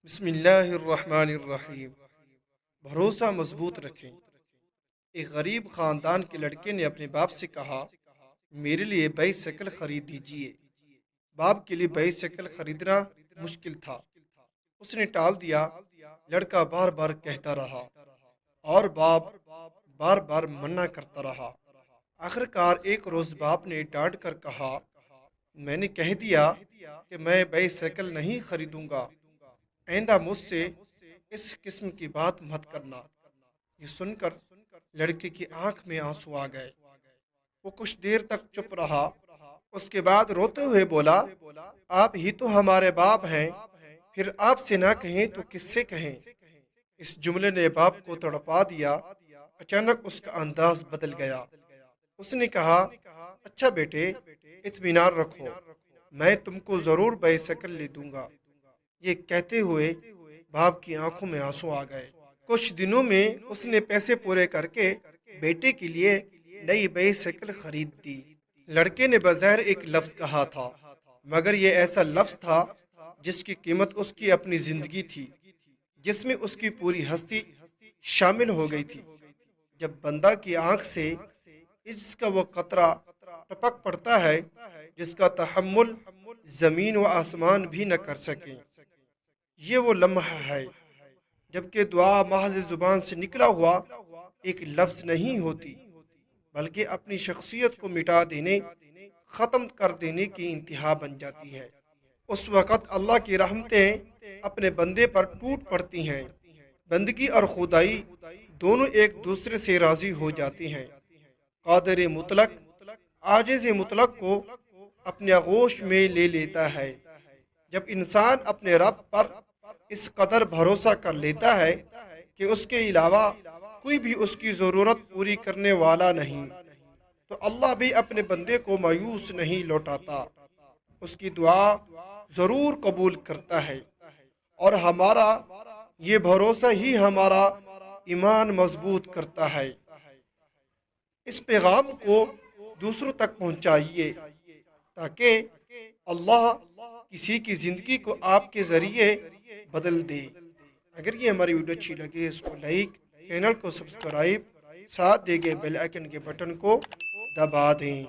بسم اللہ الرحمن الرحیم۔ بھروسہ مضبوط رکھیں۔ ایک غریب خاندان کے لڑکے نے اپنے باپ سے کہا، میرے لیے بائسیکل خرید دیجیے۔ باپ کے لیے بائسیکل خریدنا مشکل تھا، اس نے ٹال دیا۔ لڑکا بار بار کہتا رہا اور باپ بار بار منع کرتا رہا۔ آخرکار ایک روز باپ نے ڈانٹ کر کہا، میں نے کہہ دیا کہ میں بائسیکل نہیں خریدوں گا، آئندہ مجھ سے اس قسم کی بات مت کرنا۔ یہ سن کر لڑکے کی آنکھ میں آنسو آ گئے۔ وہ کچھ دیر تک چپ رہا، اس کے بعد روتے ہوئے بولا، آپ ہی تو ہمارے باپ ہیں، پھر آپ سے نہ کہیں تو کس سے کہیں؟ اس جملے نے باپ کو تڑپا دیا۔ اچانک اس کا انداز بدل گیا۔ اس نے کہا، اچھا بیٹے، اطمینان رکھو، میں تم کو ضرور بائسیکل لے دوں گا۔ یہ کہتے ہوئے باپ کی آنکھوں میں آنسو آ گئے۔ کچھ دنوں میں اس نے پیسے پورے کر کے بیٹے کے لیے نئی بائسیکل خرید دی۔ لڑکے نے بظاہر ایک لفظ کہا تھا، مگر یہ ایسا لفظ تھا جس کی قیمت اس کی اپنی زندگی تھی، جس میں اس کی پوری ہستی شامل ہو گئی تھی۔ جب بندہ کی آنکھ سے عجز کا وہ قطرہ ٹپک پڑتا ہے جس کا تحمل زمین و آسمان بھی نہ کر سکیں، یہ وہ لمحہ ہے جبکہ دعا محض زبان سے نکلا ہوا ایک لفظ نہیں ہوتی، بلکہ اپنی شخصیت کو مٹا دینے، ختم کر دینے کی انتہا بن جاتی ہے۔ اس وقت اللہ کی رحمتیں اپنے بندے پر ٹوٹ پڑتی ہیں، بندگی اور خدائی دونوں ایک دوسرے سے راضی ہو جاتی ہیں۔ قادر مطلق عاجز مطلق کو اپنے آغوش میں لے لیتا ہے۔ جب انسان اپنے رب پر اس قدر بھروسہ کر لیتا ہے کہ اس کے علاوہ کوئی بھی اس کی ضرورت پوری کرنے والا نہیں، تو اللہ بھی اپنے بندے کو مایوس نہیں لوٹاتا، اس کی دعا ضرور قبول کرتا ہے۔ اور ہمارا یہ بھروسہ ہی ہمارا ایمان مضبوط کرتا ہے۔ اس پیغام کو دوسروں تک پہنچائیے تاکہ اللہ کسی کی زندگی کو آپ کے ذریعے بدل دے۔ اگر یہ ہماری ویڈیو اچھی لگے اس کو لائک، چینل کو سبسکرائب، ساتھ دے گئے بیل آئیکن کے بٹن کو دبا دیں۔